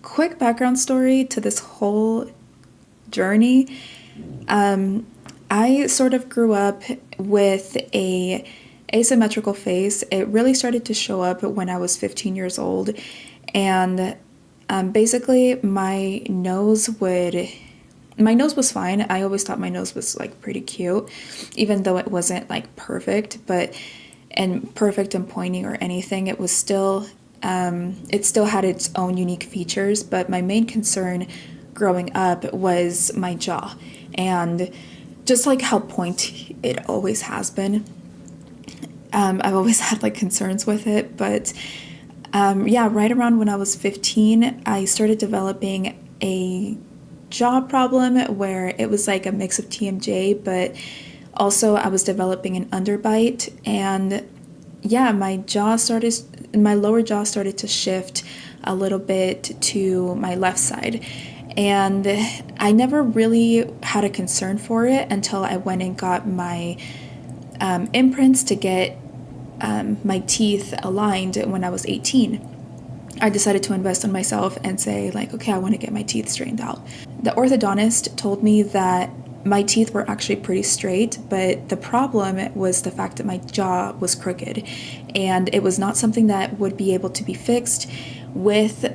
quick background story to this whole journey. I sort of grew up with a asymmetrical face. It really started to show up when I was 15 years old, and basically my nose was fine. I always thought my nose was like pretty cute, even though it wasn't like perfect, and perfect and pointy or anything. It was still, it still had its own unique features, but my main concern growing up was my jaw, and just like how pointy it always has been. I've always had like concerns with it, but yeah, right around when I was 15, I started developing a jaw problem where it was like a mix of TMJ, but also I was developing an underbite, and yeah, my lower jaw started to shift a little bit to my left side. And I never really had a concern for it until I went and got my imprints to get my teeth aligned when I was 18. I decided to invest in myself and say, like, okay, I want to get my teeth straightened out. The orthodontist told me that my teeth were actually pretty straight, but the problem was the fact that my jaw was crooked, and it was not something that would be able to be fixed with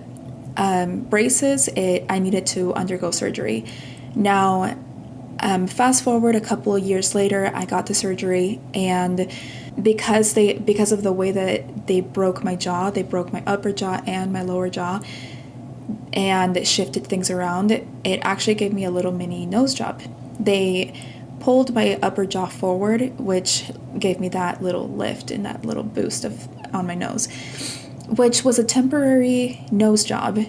braces. I needed to undergo surgery. Now, fast forward a couple of years later, I got the surgery, and because of the way that they broke my jaw, they broke my upper jaw and my lower jaw, and shifted things around, it actually gave me a little mini nose job. They pulled my upper jaw forward, which gave me that little lift and that little boost on my nose, which was a temporary nose job.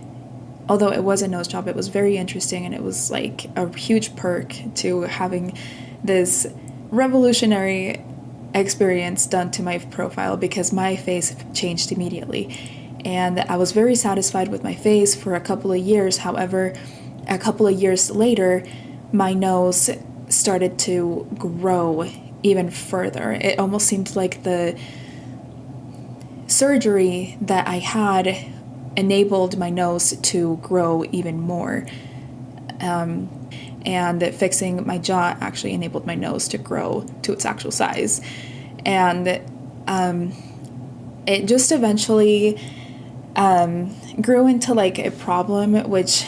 Although it was a nose job, it was very interesting, and it was like a huge perk to having this revolutionary experience done to my profile, because my face changed immediately. And I was very satisfied with my face for a couple of years. However, a couple of years later, my nose started to grow even further. It almost seemed like the surgery that I had enabled my nose to grow even more. And fixing my jaw actually enabled my nose to grow to its actual size. And it just eventually grew into like a problem, which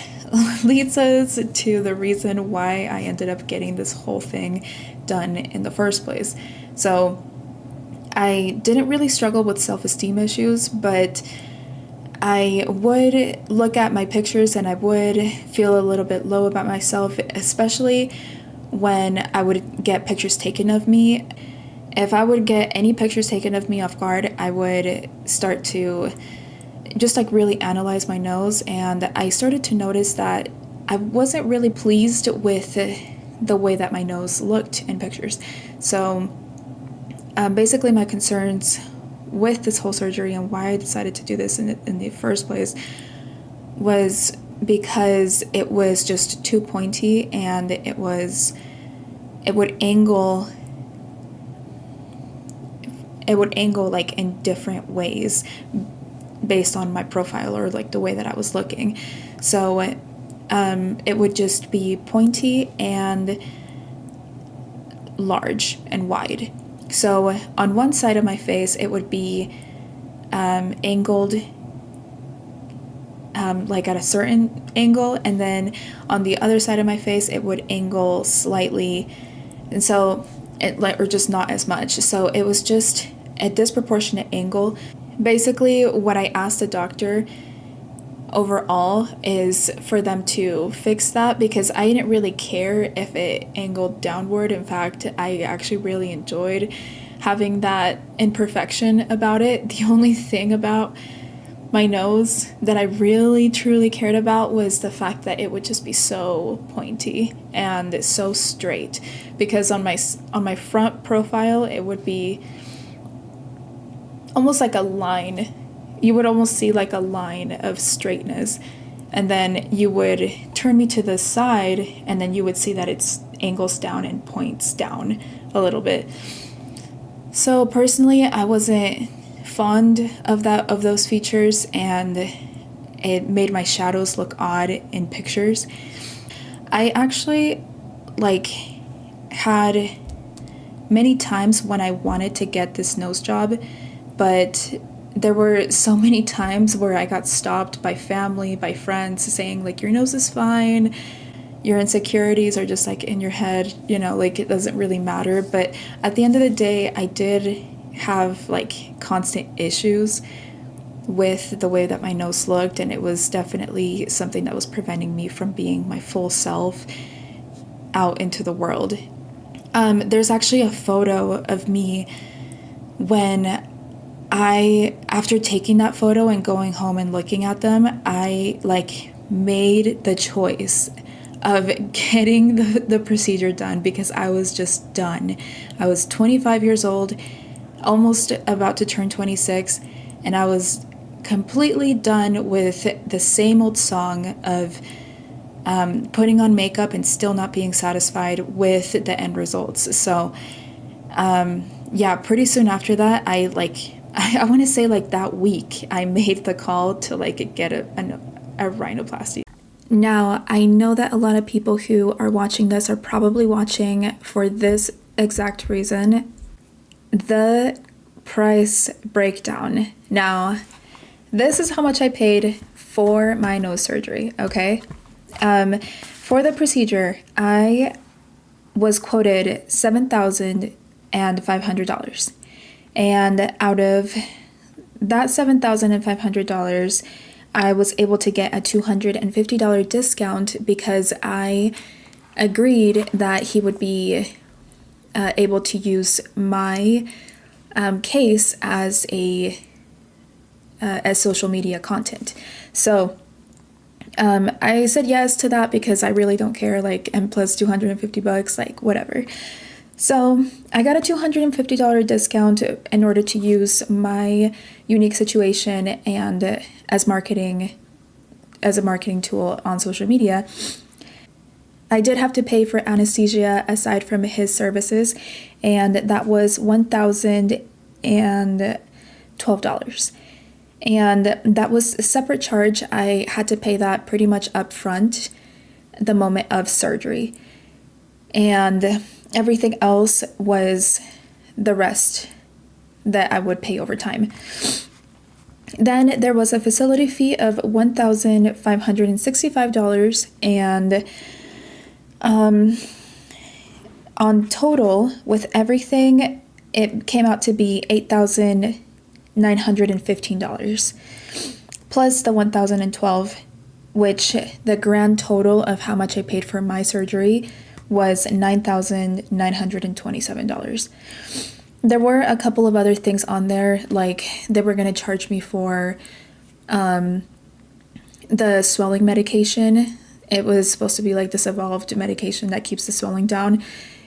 leads us to the reason why I ended up getting this whole thing done in the first place. So I didn't really struggle with self-esteem issues, but I would look at my pictures and I would feel a little bit low about myself, especially when I would get pictures taken of me. If I would get any pictures taken of me off guard, I would start to just like really analyze my nose, and I started to notice that I wasn't really pleased with the way that my nose looked in pictures. So basically my concerns with this whole surgery and why I decided to do this in the first place was because it was just too pointy, and it would angle like in different ways based on my profile or like the way that I was looking. So it would just be pointy and large and wide. So on one side of my face, it would be angled like at a certain angle, and then on the other side of my face, it would angle slightly, and so or just not as much. So it was just a disproportionate angle. Basically, what I asked the doctor overall is for them to fix that, because I didn't really care if it angled downward. In fact, I actually really enjoyed having that imperfection about it. The only thing about my nose that I really truly cared about was the fact that it would just be so pointy and so straight, because on my front profile, it would be almost like a line. You would almost see like a line of straightness, and then you would turn me to the side, and then you would see that it angles down and points down a little bit. So personally, I wasn't fond of those features, and it made my shadows look odd in pictures. I actually like had many times when I wanted to get this nose job, but there were so many times where I got stopped by family, by friends saying like, your nose is fine, your insecurities are just like in your head, you know, like it doesn't really matter. But at the end of the day, I did have like constant issues with the way that my nose looked, and it was definitely something that was preventing me from being my full self out into the world. There's actually a photo of me when after taking that photo and going home and looking at them, I like made the choice of getting the procedure done because I was just done. I was 25 years old, almost about to turn 26, and I was completely done with the same old song of putting on makeup and still not being satisfied with the end results. So yeah, pretty soon after that, I want to say like that week, I made the call to like get a rhinoplasty. Now, I know that a lot of people who are watching this are probably watching for this exact reason, the price breakdown. Now, this is how much I paid for my nose surgery, okay? For the procedure, I was quoted $7,500. And out of that $7,500, I was able to get a $250 discount because I agreed that he would be able to use my case as social media content. So I said yes to that because I really don't care, like, and plus $250, like, whatever. So I got a $250 discount in order to use my unique situation and as a marketing tool on social media. I did have to pay for anesthesia aside from his services, and that was $1,012. And that was a separate charge. I had to pay that pretty much up front the moment of surgery. And everything else was the rest that I would pay over time. Then there was a facility fee of $1,565, and on total, with everything, it came out to be $8,915, plus the $1,012, which the grand total of how much I paid for my surgery was $9,927. There were a couple of other things on there, like they were going to charge me for the swelling medication. It was supposed to be like this evolved medication that keeps the swelling down,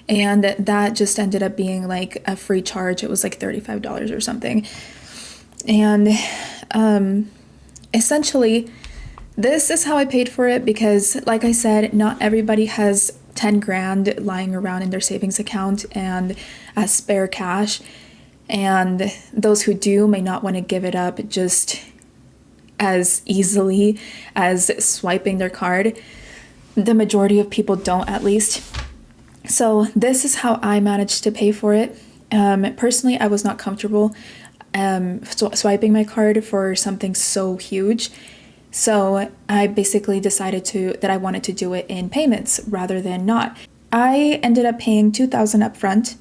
and that just ended up being like a free charge. It was like $35 or something. And essentially, this is how I paid for it because, like I said, not everybody has 10 grand lying around in their savings account and as spare cash, and those who do may not want to give it up just as easily as swiping their card. The majority of people don't, at least. So this is how I managed to pay for it. Personally, I was not comfortable swiping my card for something so huge. So I basically decided that I wanted to do it in payments rather than not. I ended up paying $2,000 up front,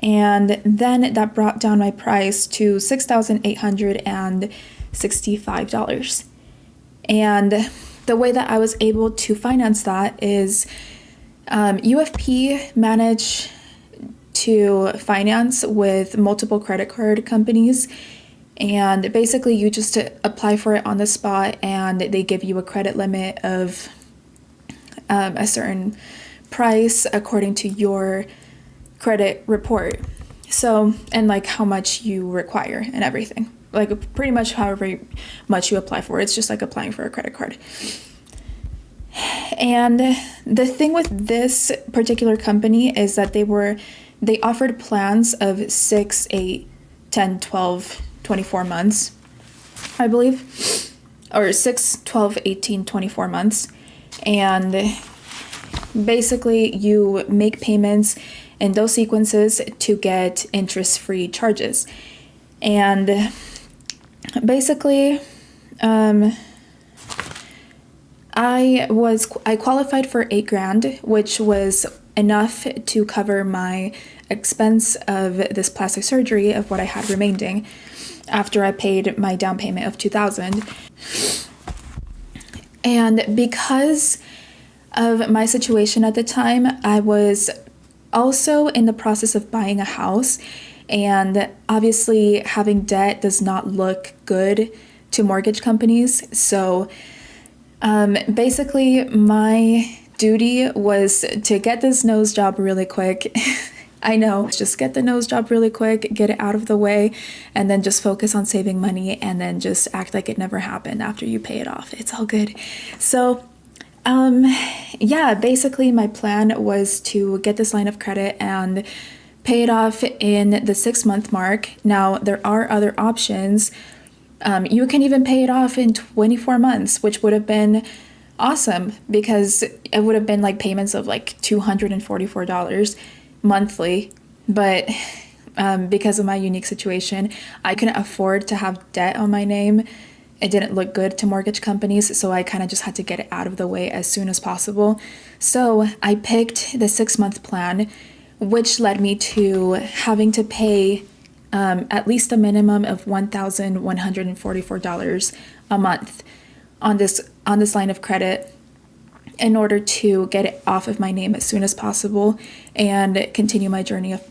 and then that brought down my price to $6,865. And the way that I was able to finance that is UFP managed to finance with multiple credit card companies. And basically you just apply for it on the spot, and they give you a credit limit of a certain price according to your credit report. So, and like how much you require and everything. Like pretty much however much you apply for. It's just like applying for a credit card. And the thing with this particular company is that they offered plans of 6, 8, 10, 12, 24 months, I believe. or 6, 12, 18, 24 months. And basically you make payments in those sequences to get interest-free charges. And basically, I qualified for $8,000, which was enough to cover my expense of this plastic surgery of what I had remaining after I paid my down payment of $2,000. And because of my situation at the time, I was also in the process of buying a house, and obviously having debt does not look good to mortgage companies. So basically my duty was to get this nose job really quick. I know, just get the nose job really quick, get it out of the way, and then just focus on saving money, and then just act like it never happened after you pay it off. It's all good. So yeah, basically my plan was to get this line of credit and pay it off in the 6-month mark. Now, there are other options. You can even pay it off in 24 months, which would have been awesome, because it would have been like payments of like $244 monthly. But because of my unique situation, I couldn't afford to have debt on my name. It didn't look good to mortgage companies, so I kind of just had to get it out of the way as soon as possible. So I picked the 6-month plan, which led me to having to pay at least a minimum of $1,144 a month on this line of credit in order to get it off of my name as soon as possible and continue my journey of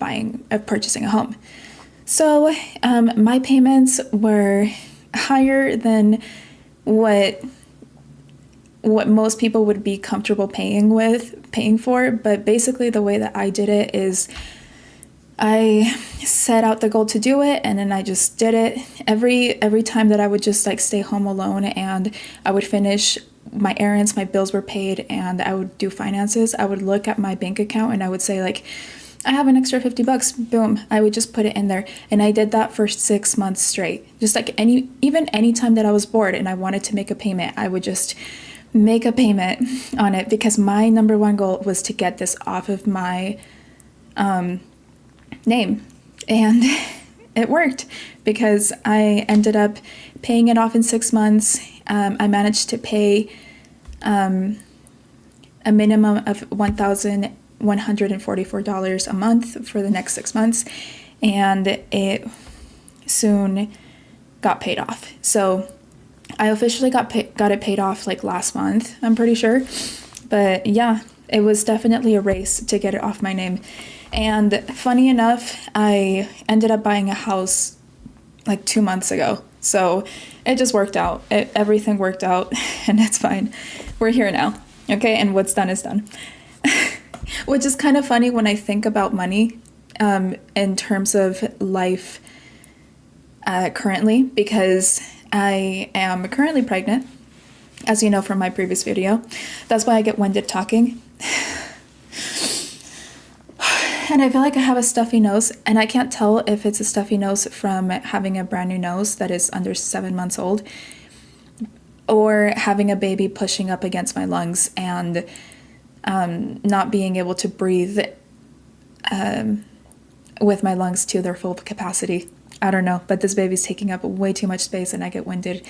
purchasing a home. So my payments were higher than what most people would be comfortable paying for, but basically the way that I did it is I set out the goal to do it, and then I just did it. Every time that I would just like stay home alone and I would finish my errands, my bills were paid, and I would do finances, I would look at my bank account and I would say like, I have an extra $50, boom, I would just put it in there. And I did that for 6 months straight. Just like any time that I was bored and I wanted to make a payment, I would just make a payment on it, because my number one goal was to get this off of my name. And it worked, because I ended up paying it off in 6 months. I managed to pay a minimum of $1,144 a month for the next 6 months, and it soon got paid off. So I officially got it paid off like last month, I'm pretty sure. But yeah, it was definitely a race to get it off my name. And funny enough, I ended up buying a house like 2 months ago. So it just worked out. Everything worked out, and it's fine. We're here now, okay? And what's done is done. Which is kind of funny when I think about money in terms of life currently, because I am currently pregnant, as you know from my previous video. That's why I get winded talking. And I feel like I have a stuffy nose, and I can't tell if it's a stuffy nose from having a brand new nose that is under 7 months old, or having a baby pushing up against my lungs and not being able to breathe with my lungs to their full capacity. I don't know, but this baby's taking up way too much space, and I get winded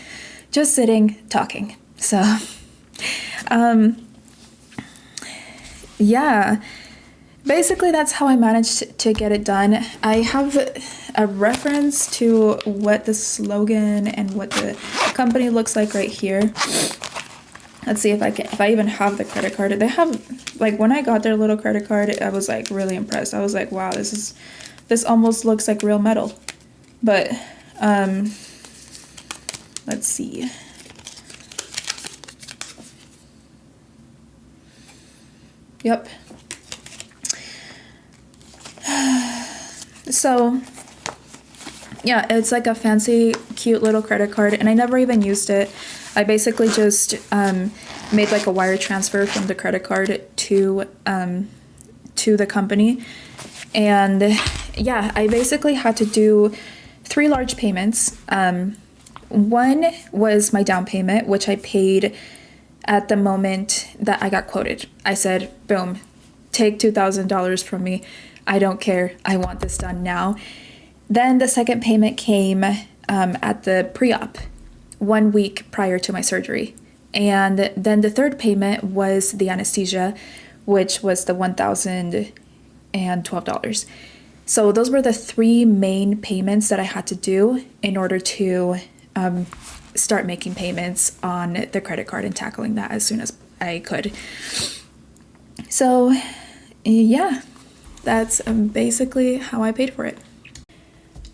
just sitting talking. So yeah, basically that's how I managed to get it done. I have a reference to what the slogan and what the company looks like right here. Let's see if I even have the credit card. They have, like, when I got their little credit card, I was like really impressed. I was like, wow, this almost looks like real metal. But let's see. Yep. So yeah, it's like a fancy, cute little credit card, and I never even used it. I basically just made like a wire transfer from the credit card to the company. And yeah, I basically had to do 3 large payments, one was my down payment, which I paid at the moment that I got quoted. I said, boom, take $2,000 from me. I don't care. I want this done now. Then the second payment came at the pre-op, 1 week prior to my surgery. And then the third payment was the anesthesia, which was the $1,012. So those were the three main payments that I had to do in order to start making payments on the credit card and tackling that as soon as I could. So yeah, that's basically how I paid for it.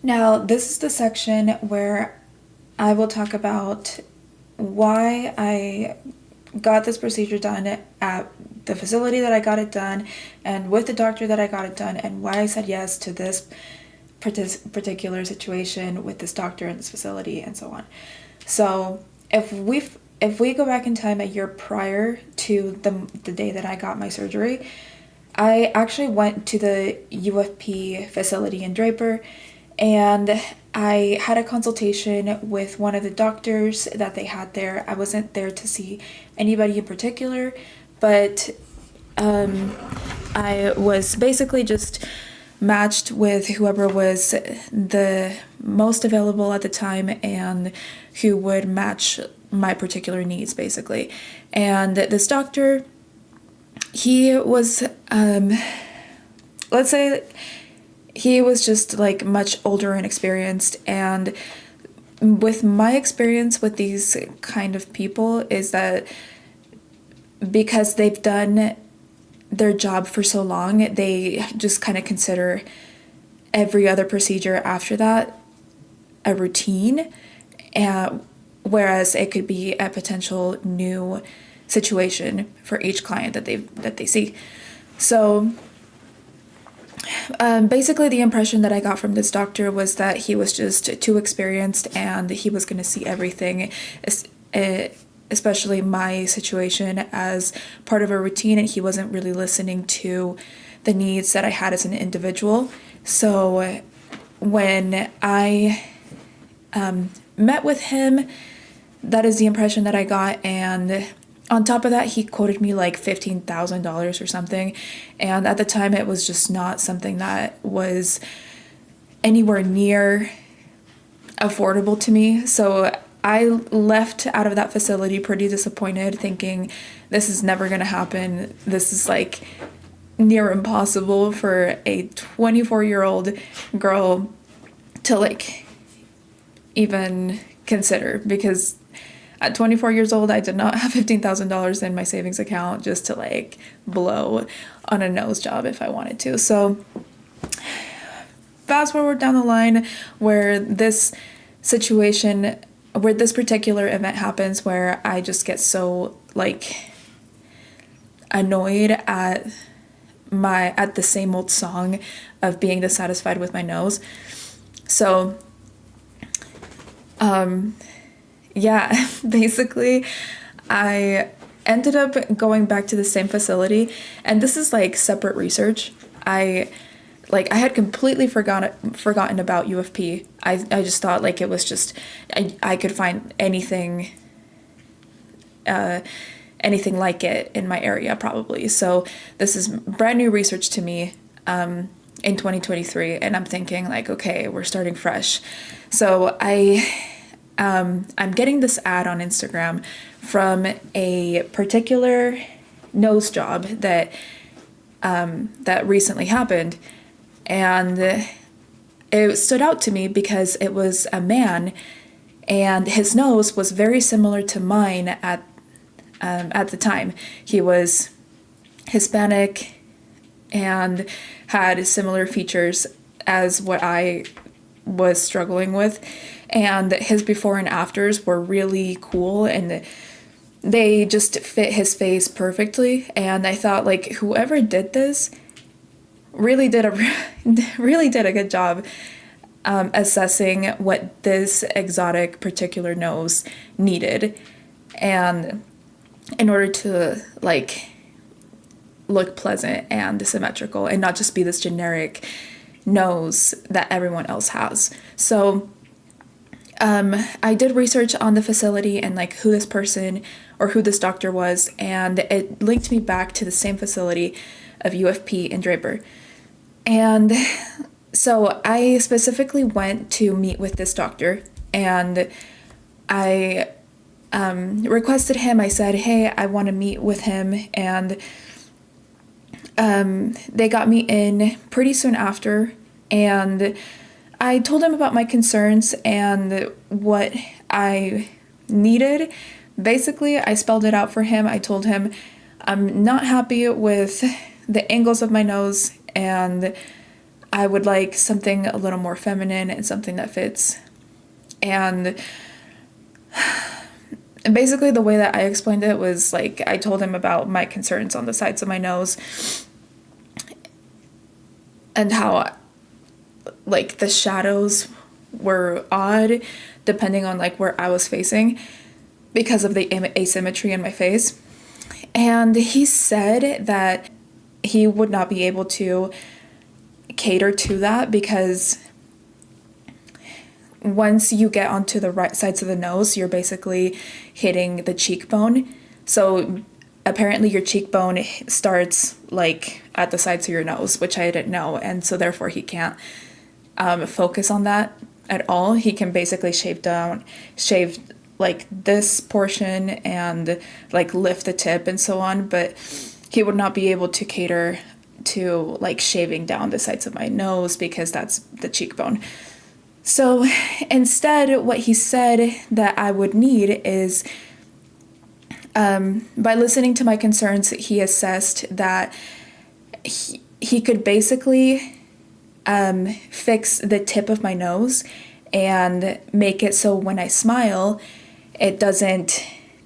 Now, this is the section where I will talk about why I got this procedure done at the facility that I got it done and with the doctor that I got it done, and why I said yes to this particular situation with this doctor and this facility and so on. So if we go back in time a year prior to the day that I got my surgery, I actually went to the UFP facility in Draper, and I had a consultation with one of the doctors that they had there. I wasn't there to see anybody in particular, but I was basically just matched with whoever was the most available at the time and who would match my particular needs, basically. And this doctor, he was, let's say, he was just like much older and experienced, and with my experience with these kind of people is that because they've done their job for so long, they just kind of consider every other procedure after that a routine, whereas it could be a potential new situation for each client that they see. So basically the impression that I got from this doctor was that he was just too experienced and he was going to see everything, especially my situation, as part of a routine, and he wasn't really listening to the needs that I had as an individual. So when I met with him, that is the impression that I got, and on top of that, he quoted me like $15,000 or something, and at the time it was just not something that was anywhere near affordable to me. So I left out of that facility pretty disappointed, thinking this is never going to happen. This is like near impossible for a 24-year-old girl to like even consider, because at 24 years old, I did not have $15,000 in my savings account just to like blow on a nose job if I wanted to. So fast forward down the line where this situation, where this particular event happens, where I just get so like annoyed at the same old song of being dissatisfied with my nose. So yeah, basically, I ended up going back to the same facility, and this is like separate research. I had completely forgotten about UFP. I just thought like it was just I could find anything like it in my area probably. So this is brand new research to me in 2023, and I'm thinking like, okay, we're starting fresh. So I'm getting this ad on Instagram from a particular nose job that recently happened, and it stood out to me because it was a man, and his nose was very similar to mine at the time. He was Hispanic and had similar features as what I was struggling with, and his before and afters were really cool, and they just fit his face perfectly. And I thought like whoever did this really did a good job assessing what this exotic particular nose needed, and in order to like look pleasant and symmetrical and not just be this generic nose that everyone else has. So I did research on the facility and like who this person or who this doctor was, and it linked me back to the same facility of UFP in Draper. And so I specifically went to meet with this doctor, and I requested him. I said, hey, I want to meet with him, and they got me in pretty soon after, and I told him about my concerns and what I needed. Basically, I spelled it out for him. I told him I'm not happy with the angles of my nose, and I would like something a little more feminine and something that fits. And basically the way that I explained it was like I told him about my concerns on the sides of my nose and how like the shadows were odd depending on like where I was facing because of the asymmetry in my face. And he said that he would not be able to cater to that because once you get onto the right sides of the nose, you're basically hitting the cheekbone. So apparently your cheekbone starts like at the sides of your nose, which I didn't know. And so therefore he can't focus on that at all. He can basically shave like this portion and like lift the tip and so on, but he would not be able to cater to like shaving down the sides of my nose because that's the cheekbone. So instead, what he said that I would need is, by listening to my concerns, he assessed that he could basically fix the tip of my nose and make it so when I smile, it doesn't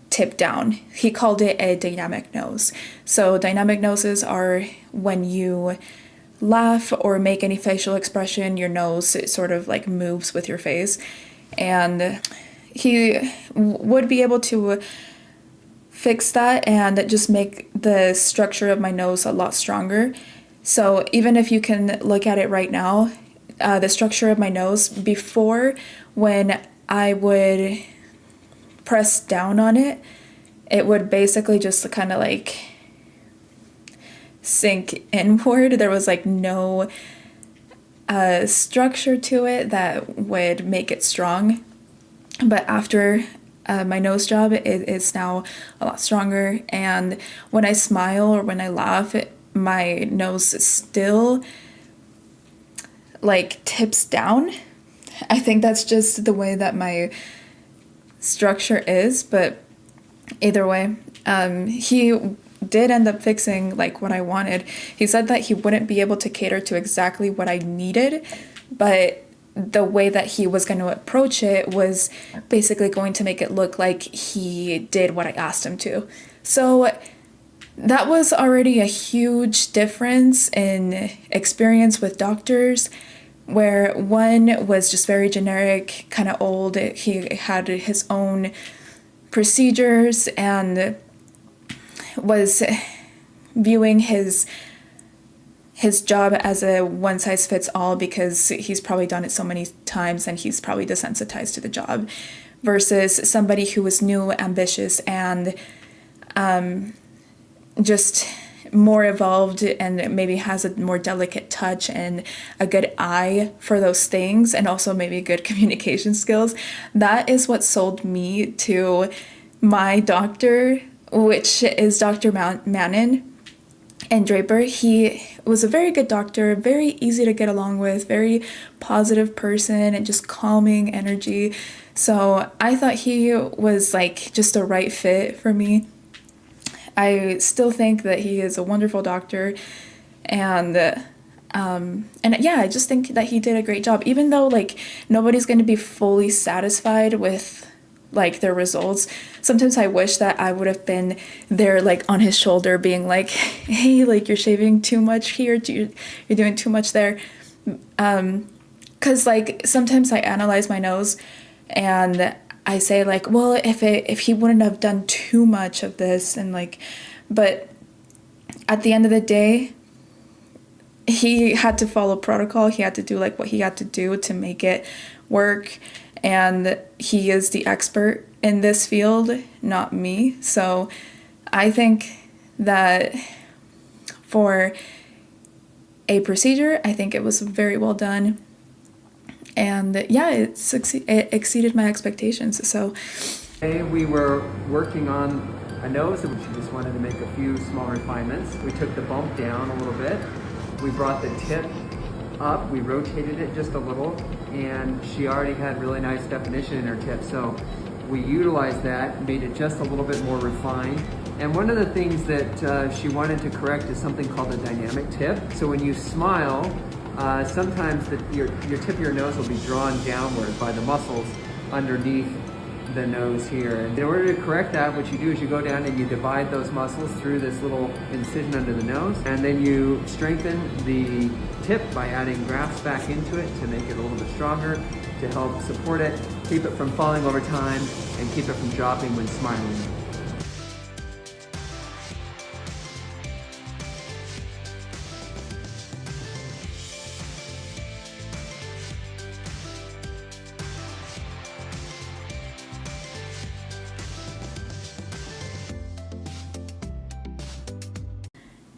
tip down. He called it a dynamic nose. So dynamic noses are when you laugh or make any facial expression, your nose sort of like moves with your face. And he would be able to fix that and just make the structure of my nose a lot stronger. So even if you can look at it right now, the structure of my nose before, when I would press down on it, it would basically just kind of like sink inward. There was like no structure to it that would make it strong. But after my nose job, it is now a lot stronger. And when I smile or when I laugh, my nose still like tips down. I think that's just the way that my structure is, but either way, he did end up fixing like what I wanted. He said that he wouldn't be able to cater to exactly what I needed, but the way that he was going to approach it was basically going to make it look like he did what I asked him to. So that was already a huge difference in experience with doctors, where one was just very generic, kind of old. He had his own procedures and was viewing his job as a one-size-fits-all because he's probably done it so many times and he's probably desensitized to the job, versus somebody who was new, ambitious, and just more evolved and maybe has a more delicate touch and a good eye for those things, and also maybe good communication skills. That is what sold me to my doctor, which is Dr. Manon and Draper. He was a very good doctor, very easy to get along with, very positive person, and just calming energy. So I thought he was like just a right fit for me. I still think that he is a wonderful doctor, and yeah, I just think that he did a great job, even though like nobody's going to be fully satisfied with like their results. Sometimes I wish that I would have been there like on his shoulder being like, hey, like you're shaving too much here, you're doing too much there. Cause like sometimes I analyze my nose and I say like, well, if he wouldn't have done too much of this, and like, but at the end of the day, he had to follow protocol. He had to do like what he had to do to make it work. and he is the expert in this field, not me. So I think that for a procedure, I think it was very well done. And yeah, it exceeded my expectations. So we were working on a nose, and she just wanted to make a few small refinements. We took the bump down a little bit. We brought the tip up, we rotated it just a little, and she already had really nice definition in her tip. So we utilized that, made it just a little bit more refined. And one of the things that she wanted to correct is something called a dynamic tip. So when you smile, sometimes your tip of your nose will be drawn downward by the muscles underneath the nose here. And in order to correct that, what you do is you go down and you divide those muscles through this little incision under the nose, and then you strengthen the tip by adding grafts back into it to make it a little bit stronger, to help support it, keep it from falling over time, and keep it from dropping when smiling.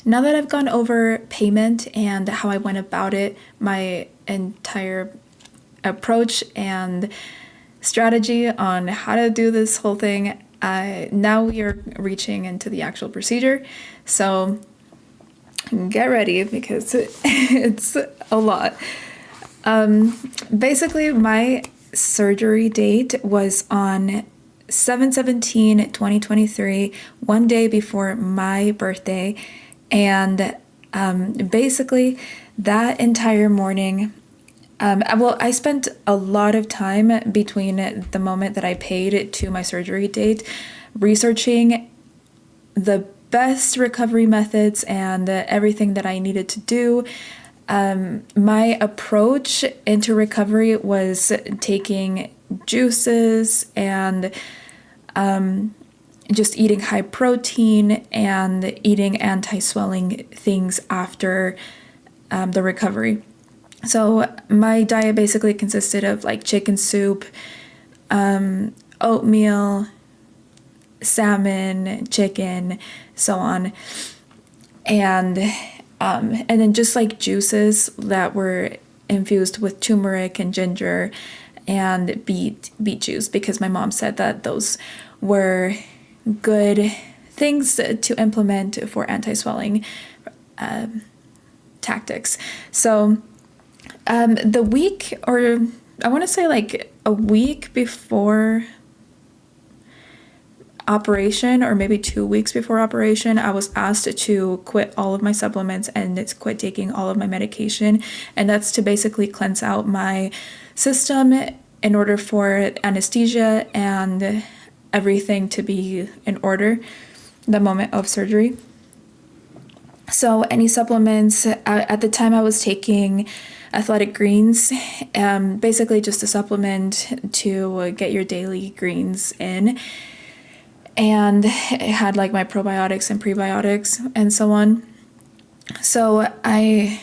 now that I've gone over payment and how I went about it, my entire approach and strategy on how to do this whole thing, now we are reaching into the actual procedure. So get ready because it's a lot. Basically, my surgery date was on 7/17/2023, one day before my birthday. And basically, that entire morning, I spent a lot of time between the moment that I paid to my surgery date researching the best recovery methods and everything that I needed to do. My approach into recovery was taking juices and just eating high protein and eating anti-swelling things after the recovery. So my diet basically consisted of like chicken soup, oatmeal, salmon, chicken, so on, and then just like juices that were infused with turmeric and ginger and beet juice, because my mom said that those were good things to implement for anti-swelling tactics. So the week, or I want to say like a week before operation, or maybe 2 weeks before operation, I was asked to quit all of my supplements and to quit taking all of my medication. And that's to basically cleanse out my system in order for anesthesia and everything to be in order the moment of surgery. So any supplements, at the time I was taking athletic greens, basically just a supplement to get your daily greens in. And it had like my probiotics and prebiotics and so on. So I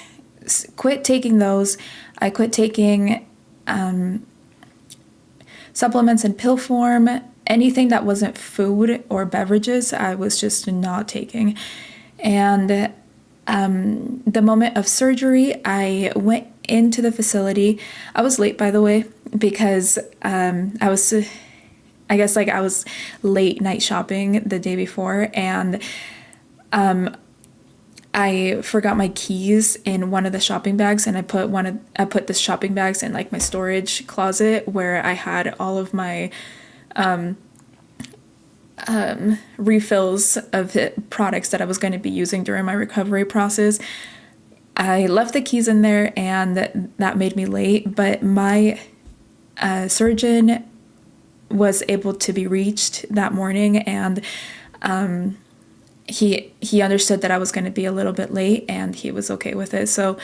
quit taking those. I quit taking supplements in pill form. Anything that wasn't food or beverages, I was just not taking. And the moment of surgery, I went into the facility. I was late, by the way, because I was late night shopping the day before, and I forgot my keys in one of the shopping bags, and I put the shopping bags in like my storage closet where I had all of my refills of products that I was going to be using during my recovery process. I left the keys in there, and that made me late, but my surgeon was able to be reached that morning, and he understood that I was going to be a little bit late, and he was okay with it. So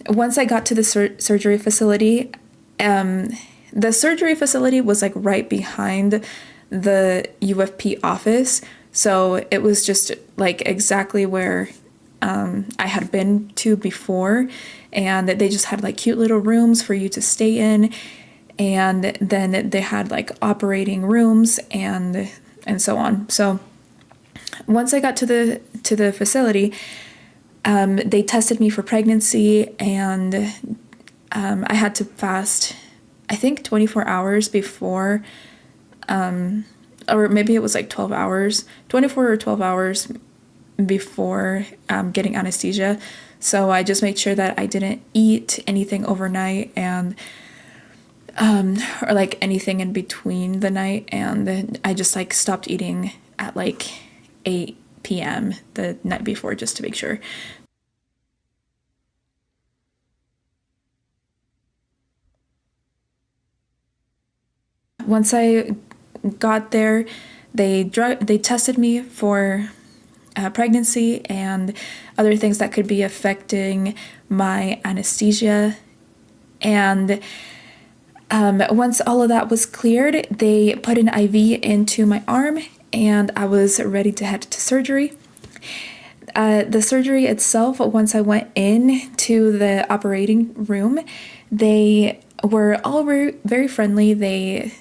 once I got to the surgery facility, the surgery facility was like right behind the UFP office, so it was just like exactly where I had been to before, and they just had like cute little rooms for you to stay in. and then they had like operating rooms and so on. So once I got to the facility, they tested me for pregnancy, and I had to fast, I think 24 hours before, or maybe it was like 12 hours, 24 or 12 hours before getting anesthesia. So I just made sure that I didn't eat anything overnight, and or like anything in between the night, and then I just like stopped eating at like 8 p.m. the night before, just to make sure. Once I got there, they tested me for pregnancy and other things that could be affecting my anesthesia. And once all of that was cleared, they put an IV into my arm, and I was ready to head to surgery. The surgery itself, once I went in to the operating room, they were all very, very friendly. They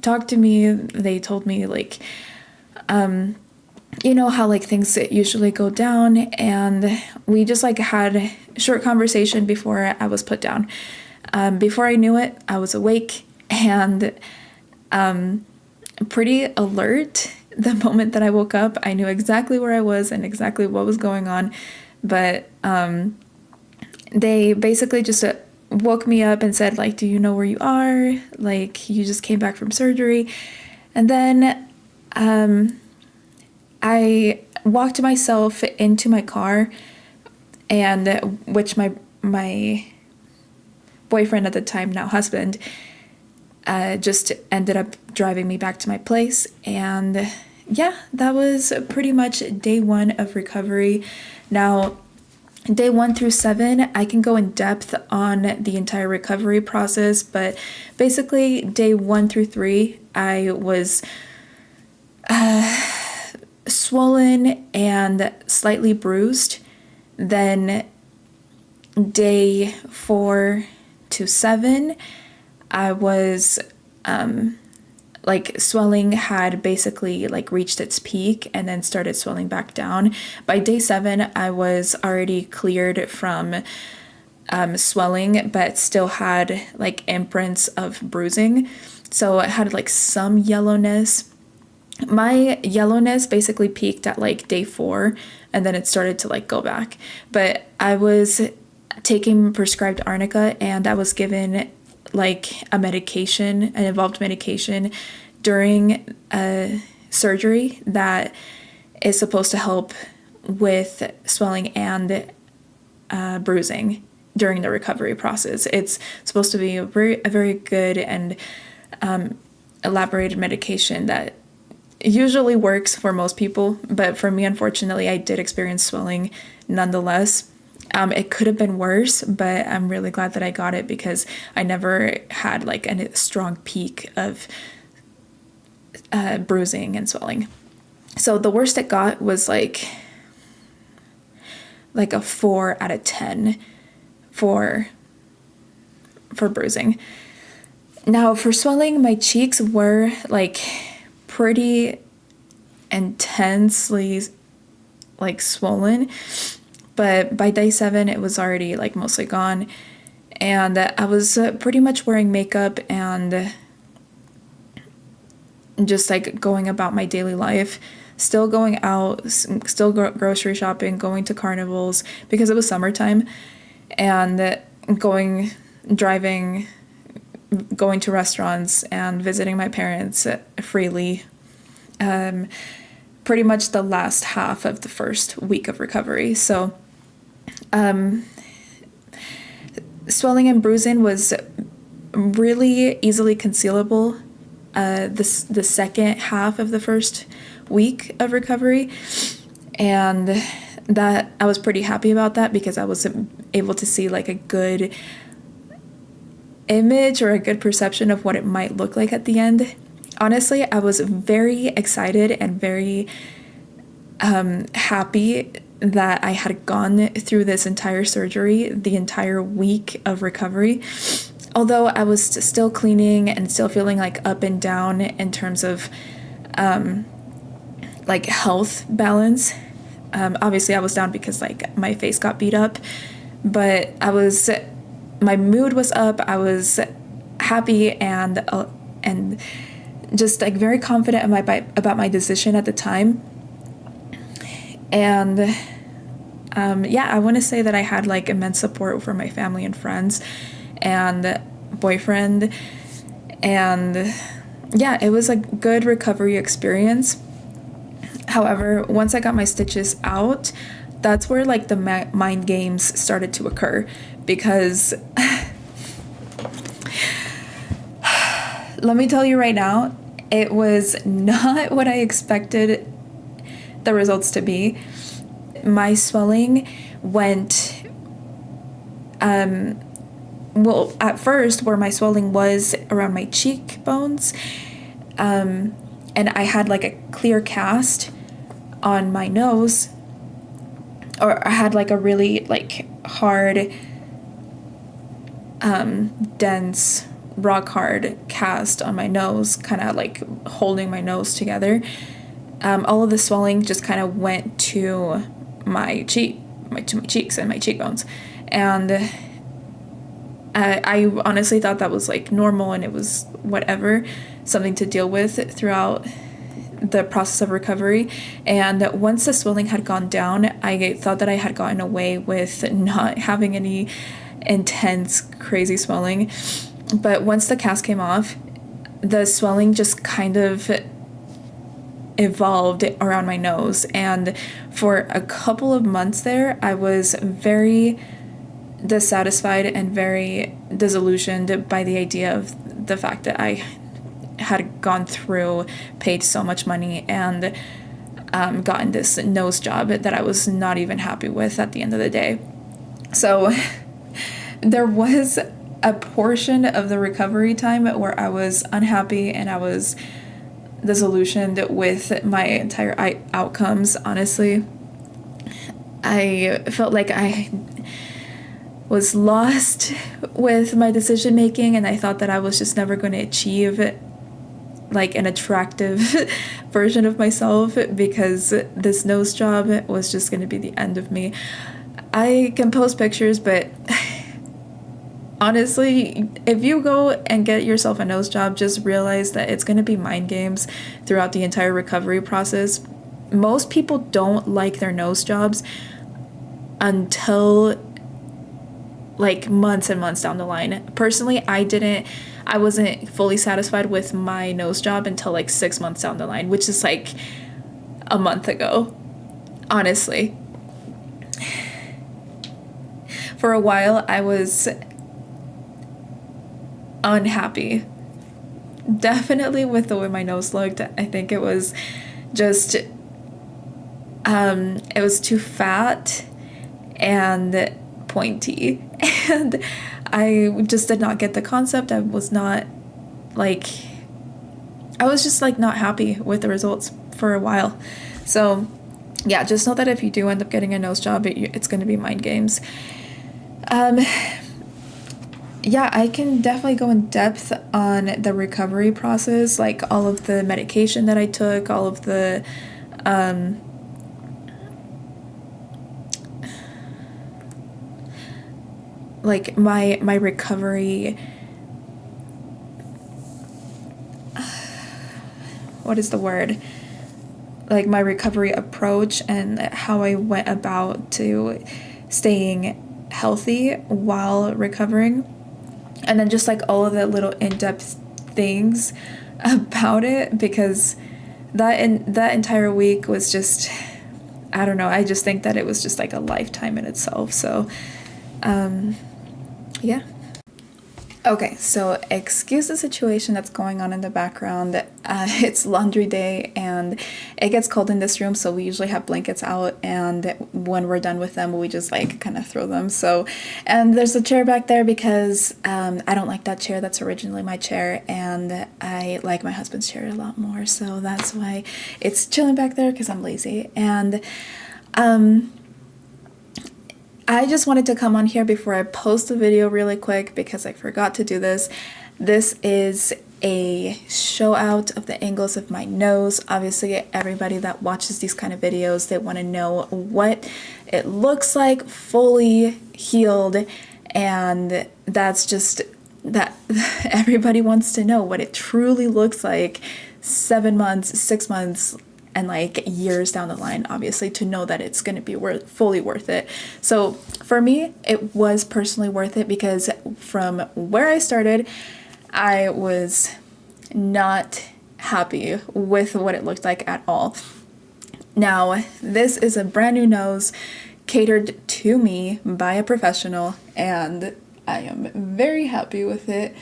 talked to me. They told me, like, you know how like things usually go down, and we just like had a short conversation before I was put down. Before I knew it, I was awake and pretty alert. The moment that I woke up, I knew exactly where I was and exactly what was going on. But they basically just woke me up and said, like, do you know where you are? Like, you just came back from surgery. And then I walked myself into my car, and which my boyfriend at the time, now husband, just ended up driving me back to my place. And yeah, that was pretty much day one of recovery. Now, day 1 through 7, I can go in depth on the entire recovery process, but basically day 1 through 3, I was swollen and slightly bruised. Then day 4 to 7, I was like swelling had basically like reached its peak and then started swelling back down. By day 7, I was already cleared from swelling, but still had like imprints of bruising. So it had like some yellowness. My yellowness basically peaked at like day 4, and then it started to like go back. But I was taking prescribed arnica, and I was given like a medication, an involved medication during surgery that is supposed to help with swelling and bruising during the recovery process. It's supposed to be a very good and elaborated medication that usually works for most people, but for me, unfortunately, I did experience swelling nonetheless. It could have been worse, but I'm really glad that I got it because I never had like a strong peak of bruising and swelling. So the worst it got was like a 4 out of 10 for bruising. Now for swelling, my cheeks were like pretty intensely like swollen, but by day 7 it was already like mostly gone, and I was pretty much wearing makeup and just like going about my daily life, still going out, still grocery shopping, going to carnivals because it was summertime, and driving, going to restaurants and visiting my parents freely. Pretty much the last half of the first week of recovery. So swelling and bruising was really easily concealable the second half of the first week of recovery, and that I was pretty happy about that because I was able to see like a good image or a good perception of what it might look like at the end. Honestly, I was very excited and very happy that I had gone through this entire surgery, the entire week of recovery. although I was still cleaning and still feeling like up and down in terms of like health balance. Obviously I was down because like my face got beat up, but my mood was up. I was happy and just like very confident about my decision at the time. And yeah, I want to say that I had like immense support from my family and friends and boyfriend. And yeah, it was a good recovery experience. However, once I got my stitches out, that's where like the mind games started to occur, because let me tell you right now, it was not what I expected the results to be. My swelling went, well, at first, where my swelling was around my cheekbones, and I had like a clear cast on my nose, or I had like a really like hard, dense, rock hard cast on my nose, kind of like holding my nose together. All of the swelling just kind of went to my cheeks and my cheekbones, and I honestly thought that was like normal, and it was whatever, something to deal with throughout the process of recovery. And once the swelling had gone down, I thought that I had gotten away with not having any intense, crazy swelling. But once the cast came off, the swelling just kind of evolved around my nose. And for a couple of months there, I was very dissatisfied and very disillusioned by the idea of the fact that I had gone through, paid so much money, and gotten this nose job that I was not even happy with at the end of the day. So there was a portion of the recovery time where I was unhappy and I was disillusioned with my entire outcomes. Honestly, I felt like I was lost with my decision making, and I thought that I was just never going to achieve like an attractive version of myself, because this nose job was just going to be the end of me. I can post pictures, but honestly, if you go and get yourself a nose job, just realize that it's going to be mind games throughout the entire recovery process. Most people don't like their nose jobs until like months and months down the line. Personally, I wasn't fully satisfied with my nose job until like 6 months down the line, which is like a month ago, honestly. For a while, I was unhappy, definitely, with the way my nose looked. I think it was just, it was too fat and pointy, and I just did not get the concept. I was just like not happy with the results for a while. So yeah, just know that if you do end up getting a nose job, it's going to be mind games. Yeah, I can definitely go in depth on the recovery process, like all of the medication that I took, all of the like my recovery, what is the word? Like my recovery approach and how I went about to staying healthy while recovering. And then just like all of the little in-depth things about it, because that entire week was just, I don't know, I just think that it was just like a lifetime in itself. So yeah. Okay, so excuse the situation that's going on in the background. It's laundry day and it gets cold in this room, so we usually have blankets out, and when we're done with them, we just like kind of throw them. So, and there's a chair back there because I don't like that chair. That's originally my chair, and I like my husband's chair a lot more, so that's why it's chilling back there, because I'm lazy. And I just wanted to come on here before I post the video really quick because I forgot to do this. This is a show out of the angles of my nose. Obviously, everybody that watches these kind of videos, they want to know what it looks like fully healed, and that's just that everybody wants to know what it truly looks like 7 months, 6 months, and like years down the line, obviously, to know that it's going to be fully worth it. So for me, it was personally worth it because from where I started, I was not happy with what it looked like at all. Now, this is a brand new nose catered to me by a professional, and I am very happy with it.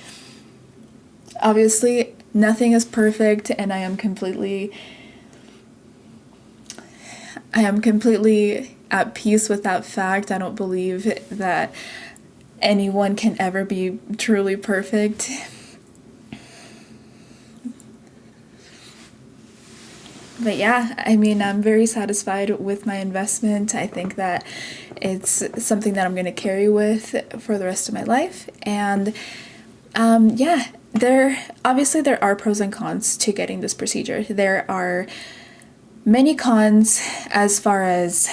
Obviously, nothing is perfect, and I am completely at peace with that fact. I don't believe that anyone can ever be truly perfect. But yeah, I mean, I'm very satisfied with my investment. I think that it's something that I'm going to carry with for the rest of my life. And yeah, there are pros and cons to getting this procedure. There are many cons as far as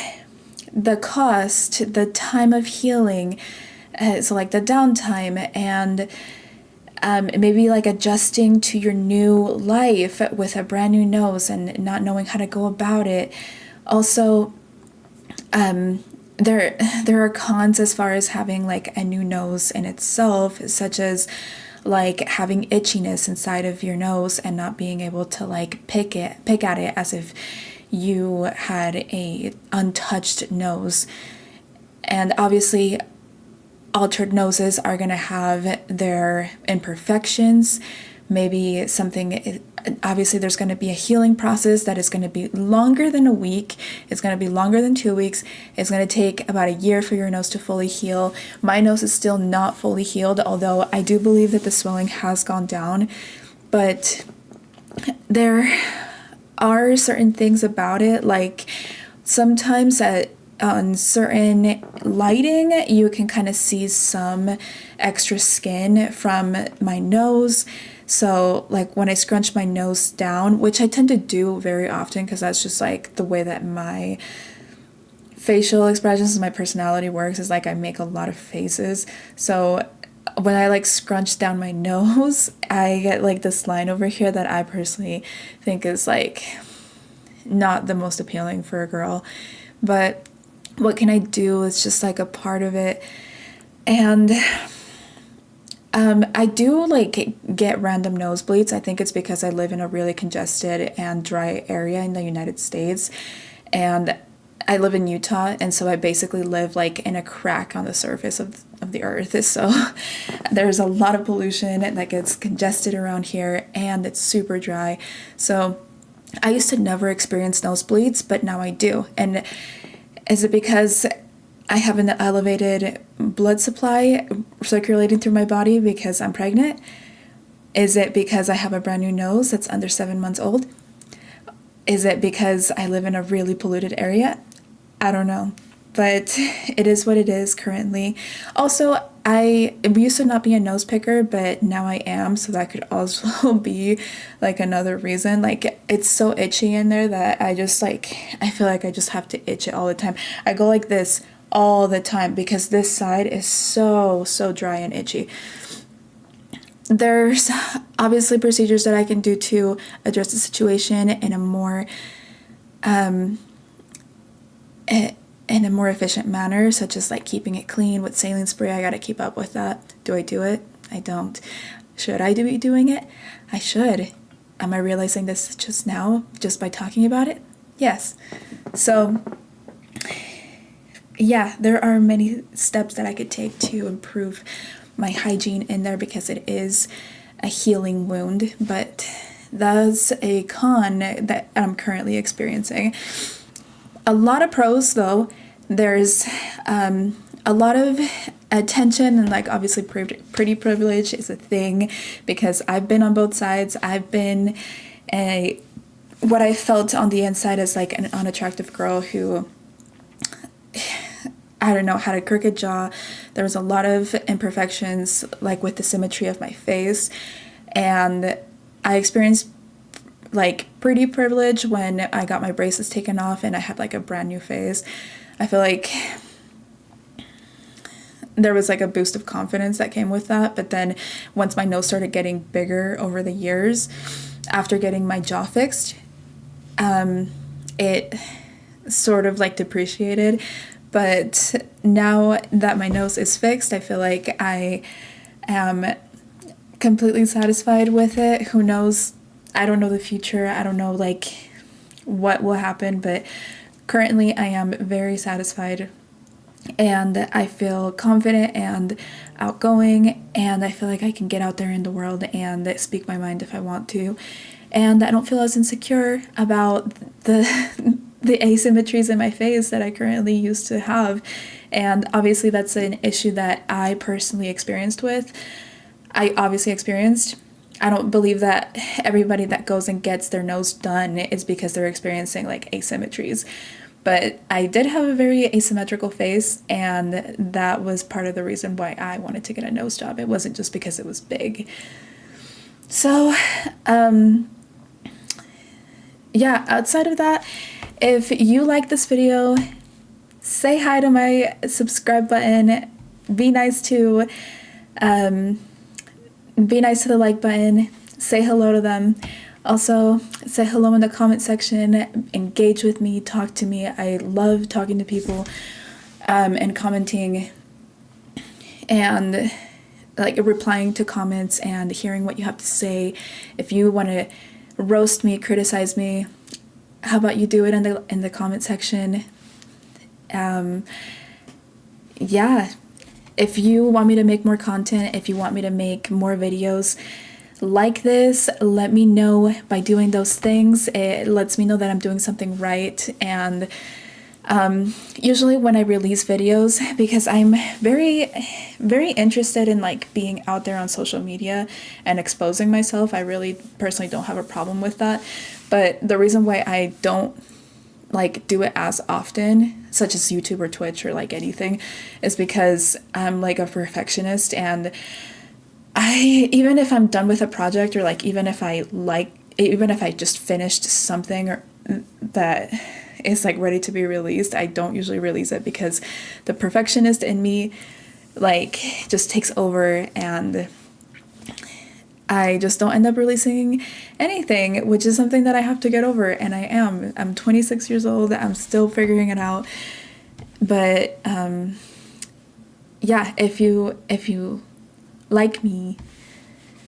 the cost, the time of healing, so like the downtime, and maybe like adjusting to your new life with a brand new nose and not knowing how to go about it. Also, there are cons as far as having like a new nose in itself, such as like having itchiness inside of your nose and not being able to like pick at it as if you had a untouched nose. And obviously, altered noses are going to have their imperfections. Maybe obviously there's going to be a healing process that is going to be longer than a week. It's going to be longer than 2 weeks. It's going to take about a year for your nose to fully heal. My nose is still not fully healed, although I do believe that the swelling has gone down. But there are certain things about it, like sometimes on certain lighting, you can kind of see some extra skin from my nose. So like when I scrunch my nose down, which I tend to do very often because that's just like the way that my facial expressions and my personality works, is like I make a lot of faces. So when I like scrunch down my nose, I get like this line over here that I personally think is like not the most appealing for a girl. But what can I do? It's just like a part of it. And I do like get random nosebleeds. I think it's because I live in a really congested and dry area in the United States. And I live in Utah, and so I basically live like in a crack on the surface of the earth. So there's a lot of pollution that gets congested around here, and it's super dry. So I used to never experience nosebleeds, but now I do. And is it because I have an elevated blood supply circulating through my body because I'm pregnant? Is it because I have a brand new nose that's under 7 months old? Is it because I live in a really polluted area? I don't know. But it is what it is currently. Also, I used to not be a nose picker, but now I am, so that could also be like another reason. Like, it's so itchy in there that I feel like I just have to itch it all the time. I go like this all the time because this side is so dry and itchy. There's obviously procedures that I can do to address the situation in a more efficient manner, such as like keeping it clean with saline spray. I gotta keep up with that. Do I do it? I don't. Should I be doing it? I should. Am I realizing this just now, just by talking about it? Yes. So, yeah, there are many steps that I could take to improve my hygiene in there because it is a healing wound, but that's a con that I'm currently experiencing. A lot of pros, though. There's a lot of attention, and like obviously pretty privilege is a thing because I've been on both sides. I've been what I felt on the inside as like an unattractive girl who I don't know, had a crooked jaw. There was a lot of imperfections, like with the symmetry of my face. And I experienced like pretty privilege when I got my braces taken off and I had like a brand new face. I feel like there was like a boost of confidence that came with that. But then once my nose started getting bigger over the years, after getting my jaw fixed, it sort of like depreciated. But now that my nose is fixed, I feel like I am completely satisfied with it. Who knows? I don't know the future. I don't know like what will happen, but currently I am very satisfied and I feel confident and outgoing, and I feel like I can get out there in the world and speak my mind if I want to. And I don't feel as insecure about the the asymmetries in my face that I currently used to have. And obviously that's an issue that I personally experienced with. I obviously experienced. I don't believe that everybody that goes and gets their nose done is because they're experiencing like asymmetries. But I did have a very asymmetrical face, and that was part of the reason why I wanted to get a nose job. It wasn't just because it was big. So, yeah, outside of that, if you like this video, say hi to my subscribe button. Be nice to the like button. Say hello to them. Also, say hello in the comment section. Engage with me. Talk to me. I love talking to people and commenting and like replying to comments and hearing what you have to say. If you want to roast me, criticize me, how about you do it in the comment section? Yeah. If you want me to make more content, if you want me to make more videos like this, let me know by doing those things. It lets me know that I'm doing something right. And usually when I release videos, because I'm very, very interested in like being out there on social media and exposing myself, I really personally don't have a problem with that. But the reason why I don't like do it as often, such as YouTube or Twitch or like anything, is because I'm like a perfectionist, and even if I'm done with a project, or like even if I just finished something or that is like ready to be released, I don't usually release it because the perfectionist in me like just takes over, and I just don't end up releasing anything, which is something that I have to get over, and I'm 26 years old. I'm still figuring it out. But yeah, if you like me,